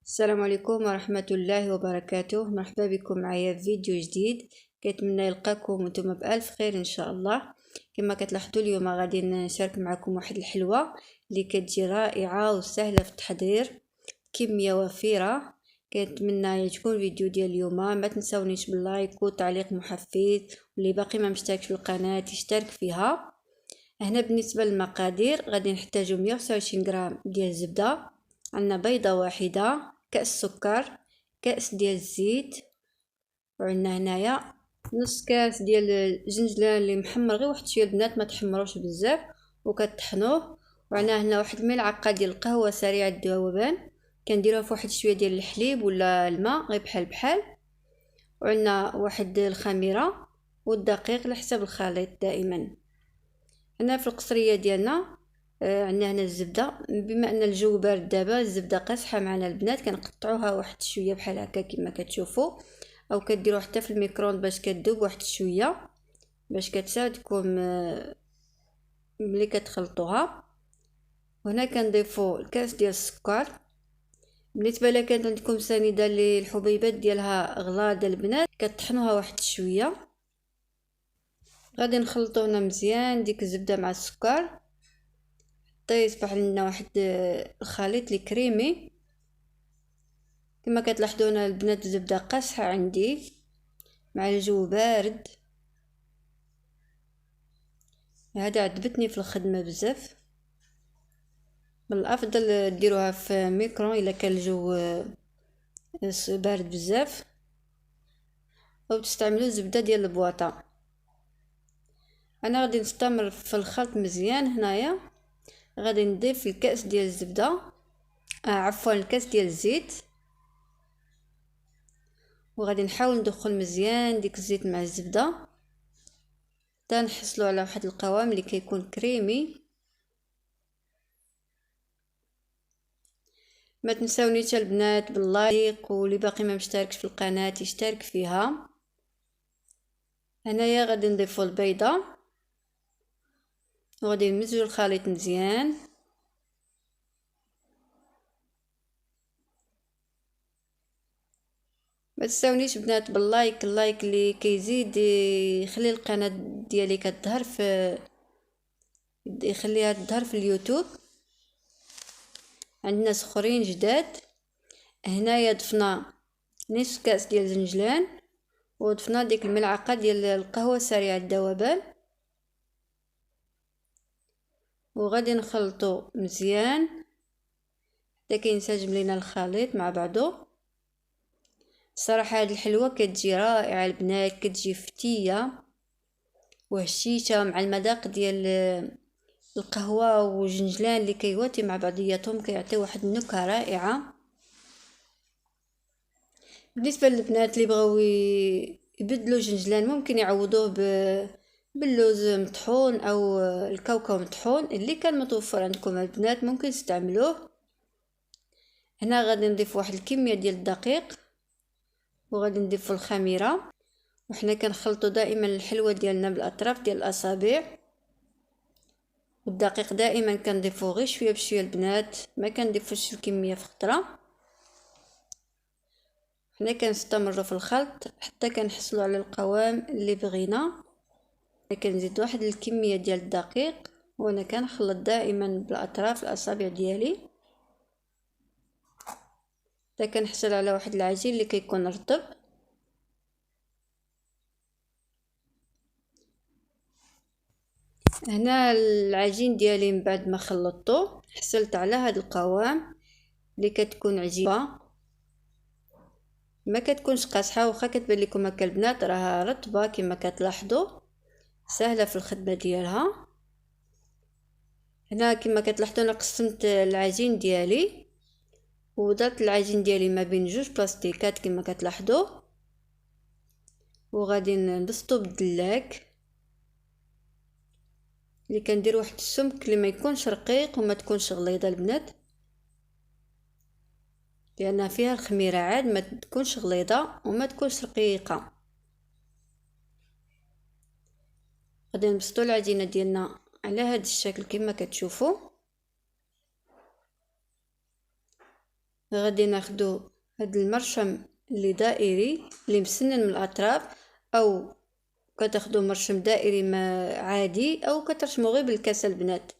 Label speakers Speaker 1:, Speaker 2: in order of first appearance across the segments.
Speaker 1: السلام عليكم ورحمة الله وبركاته. مرحبا بكم معايا في فيديو جديد. كنتمنى يلقاكم وانتم بألف خير ان شاء الله. كما كتلاحظوا اليوم غادي نشارك معكم واحد الحلوى اللي كتجي رائعة وسهلة في التحضير، كمية وفيرة. كنتمنى يعجبكم الفيديو ديال اليوم. ما تنساونيش باللايك وتعليق محفز، واللي باقي ما مشتركش في القناة يشترك فيها. هنا بالنسبة للمقادير غادي نحتاجو 125 غرام ديال الزبدة، عندنا بيضة واحدة، كأس سكر، كأس ديال الزيت، وعندنا هنايا نص كاس ديال الجنجلان اللي محمر غير واحد شويه البنات، ما تحمروش بزاف وكتطحنوه. وعندنا هنا واحد الملعقه ديال القهوه سريعه الذوبان، كنديروها في واحد شويه ديال الحليب ولا الماء غير بحال بحال. وعندنا واحد الخميره والدقيق على حسب الخليط. دائما هنا في القصريه ديالنا عندنا هنا الزبده. بما ان الجو بارد دابا الزبده قاصحه معنا البنات، كنقطعوها واحد شويه بحال هكا كما كتشوفوا، او كديروا حتى في الميكرووند باش كتذوب واحد شويه، باش كتساعدكم ملي كتخلطوها. وهنا كنضيفوا الكاس ديال السكر. بالنسبه لك كانت عندكم سنيده اللي الحبيبات ديالها غلاظه البنات، كطحنوها واحد شويه. غادي نخلطوا هنا مزيان ديك الزبده مع السكر حتى يصبح لنا واحد الخليط لي كريمي. كما كتلاحظوا هنا البنات الزبده قاصحه عندي مع الجو بارد، هذا عجبتني في الخدمه بزاف. من الافضل ديروها في ميكرو الا كان الجو بارد بزاف، او تستعملوا الزبده ديال البواطه. انا غادي نستمر في الخلط مزيان. هنايا غادي نضيف الكاس ديال الزبده، عفوا الكاس ديال الزيت، وغادي نحاول ندخل مزيان ديك الزيت مع الزبده حتى نحصلوا على واحد القوام اللي كيكون كريمي. ما تنساونيش البنات باللايك، واللي باقي ما مشتركش في القناه يشترك فيها. هنايا غادي نضيفوا البيضه وغادي نمزجوا الخليط مزيان. ما تنساونيش بنات باللايك، اللايك اللي كيزيد يخلي القناه ديالي كتظهر في يخليها تظهر في اليوتيوب عند ناس اخرين جداد. هنايا ضفنا نصف كاس ديال الزنجلان، وضفنا ديك الملعقه ديال القهوه سريعه الذوبان، وغادي نخلطو مزيان حتى كينسجم لينا الخليط مع بعضو. الصراحه هاد الحلوه كتجي رائعه البنات، كتجي فتيه وهشيشه مع المذاق ديال القهوه والجنجلان اللي كيواتي مع بعضياتهم، كيعطيو واحد النكهه رائعه. بالنسبه للبنات اللي بغاو يبدلوا جنجلان ممكن يعوضوه باللوز مطحون او الكاوكاو مطحون اللي كان متوفر عندكم البنات، ممكن تستعملوه. هنا غادي نضيف واحد الكميه ديال الدقيق، وغادي نضيف الخميره. وحنا كنخلطوا دائما الحلوه ديالنا بالاطراف ديال الاصابع، والدقيق دائما كنضيفوه غير شويه بشويه البنات، ما كنضيفوش الكميه في خطره. حنا كنستمروا في الخلط حتى كنحصلوا على القوام اللي بغينا. كنزيد واحد الكميه ديال الدقيق، وانا كنخلط دائما بالاطراف الاصابع ديالي حتى كنحصل على واحد العجين اللي كيكون رطب. هنا العجين ديالي من بعد ما خلطته حصلت على هذا القوام اللي كتكون عجيبه، ما كتكونش قاصحه، واخا كتبان لكم هكا البنات راها رطبه كما كتلاحظوا، سهله في الخدمه ديالها. هنا كما كتلاحظوا انا قسمت العجين ديالي ودرت العجين ديالي ما بين جوج بلاستيكات كما كتلاحظوا، وغادي نبسطو بالدلاك اللي كندير واحد السمك اللي ما يكونش رقيق وما تكونش غليظه البنات، لان فيها الخميره عاد ما تكونش غليظه وما تكونش رقيقه. غادي نبسطو العجينه ديالنا على هذا الشكل كما كتشوفوا. غادي ناخدو هاد المرشم اللي دائري اللي مسنن من الاطراف، او كتاخدو مرشم دائري ما عادي، او كترشمو غير بالكاس البنات.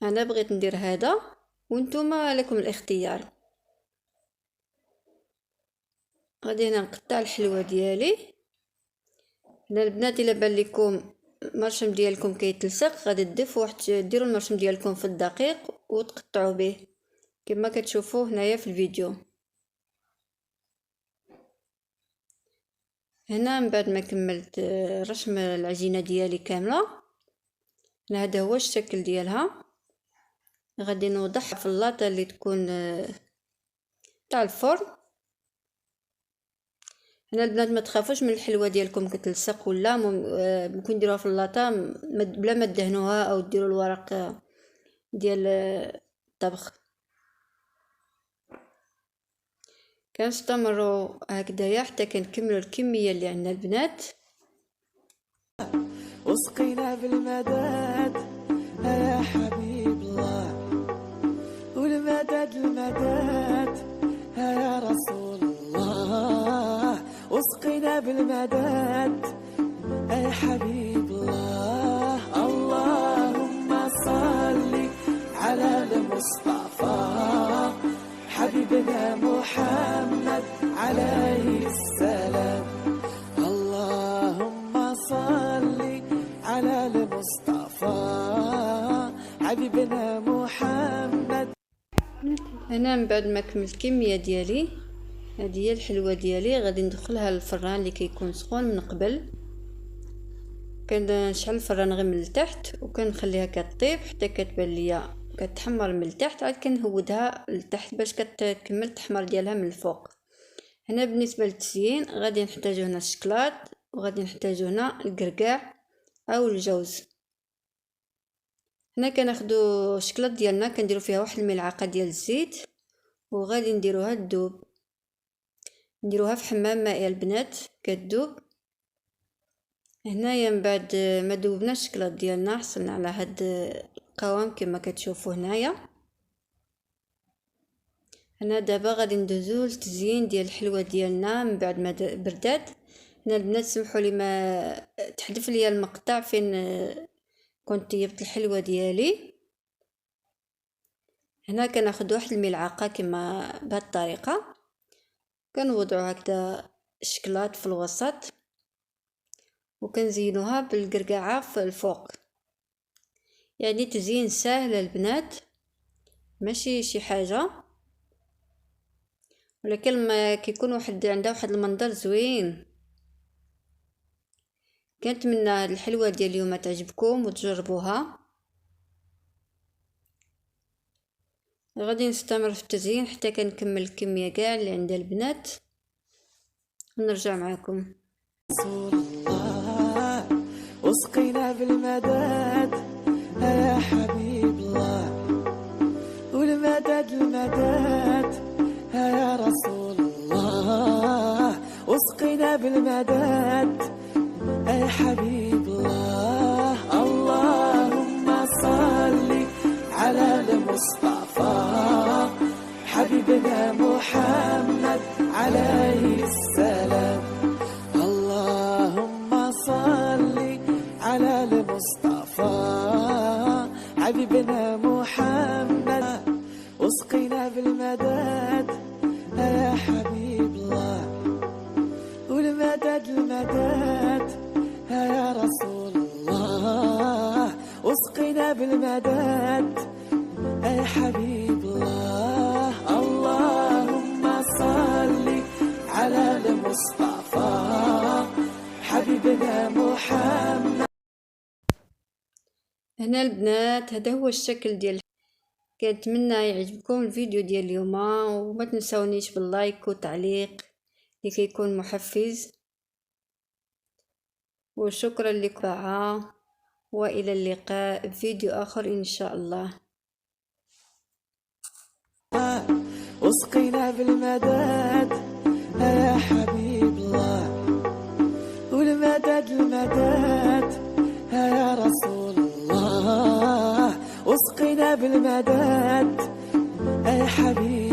Speaker 1: انا بغيت ندير هذا وانتم لكم الاختيار. غادي هنا نقطع الحلوه ديالي. هنا البنات الا بان لكم المرشم ديالكم كيتلصق، غادي تضيفوا ديروا المرشم ديالكم في الدقيق وتقطعوا به كما كتشوفوا هنايا في الفيديو. هنا من بعد ما كملت رسم العجينه ديالي كامله، هذا هو الشكل ديالها. غادي نوضعها في اللاطه اللي تكون تاع الفرن. هنا البنات ما تخافوش من الحلوه ديالكم كتلصق ولا ممكن ديروها في اللاطه بلا ما تدهنوها او ديروا الورق ديال الطبخ. كنستمروا هكذايا حتى كنكملوا الكميه اللي عندنا البنات.
Speaker 2: وسقينا بالمداد يا حبيب الله، والمداد المداد يا رسول الله. وسقينا بالمداد يا حبيب الله. اللهم صل على المصطفى حبيبنا محمد عليه السلام. اللهم صل على المصطفى حبيبنا محمد.
Speaker 1: انا من بعد ما كملت الكميه ديالي، هذه هي الحلوه ديالي، غادي ندخلها للفران اللي كيكون سخون من قبل. كنشعل الفران غير من التحت وكنخليها كطيب حتى كتبان ليا كتحمر من التحت، عاد كنهودها لتحت باش كتكمل التحمر ديالها من الفوق. هنا بالنسبه للتزيين غادي نحتاجو هنا الشكلاط، وغادي نحتاجو هنا الكركاع او الجوز. هنا كناخدو الشكلاط ديالنا كنديرو فيها واحد الملعقه ديال الزيت، وغادي نديروها تذوب. نديروها في حمام ماء البنات كتذوب. هنايا من بعد ما ذوبنا الشكلاط ديالنا حصلنا على هاد القوام كما كتشوفوا هنايا. هنا دابا غادي ندوزو للتزيين ديال الحلوه ديالنا من بعد ما بردات. هنا البنات سمحوا لي ما تحذف ليا المقطع فين كنت طيبت الحلوه ديالي. هنا كناخذ واحد الملعقه كما بهذه الطريقه، كنوضعوا هكذا الشكلاط في الوسط وكنزينوها بالقرقعه في الفوق. يعني تزيين سهل البنات، ماشي شي حاجه، ولكن ما كيكون عندها واحد المنظر زوين. كنتمنى هاد الحلوه ديال اليوم تعجبكم وتجربوها. غادي نستمر في التزيين حتى كنكمل الكميه كاع اللي عند البنات ونرجع معكم.
Speaker 2: رسول الله وسقينا بالمداد يا حبيب الله، والمداد المداد يا رسول الله. وسقينا بالمداد يا حبيب الله. اللهم صل على المصطفى حبيبنا محمد عليه السلام. اللهم صل على المصطفى حبيبنا محمد. وسقينا بالمداد يا حبيب الله، والمداد المداد يا رسول الله. وسقينا بالمداد يا حبيب الله. اللهم صل على المصطفى حبيبنا محمد.
Speaker 1: هنا البنات هذا هو الشكل ديال. كنتمنى يعجبكم الفيديو ديال اليوم، وما تنسونيش باللايك والتعليق لكي يكون محفز. وشكرا لكم، والى اللقاء في فيديو اخر ان شاء الله.
Speaker 2: وسقينا بالمداد يا حبيب الله، والمداد المداد يا رسول الله. وسقينا بالمداد يا حبيب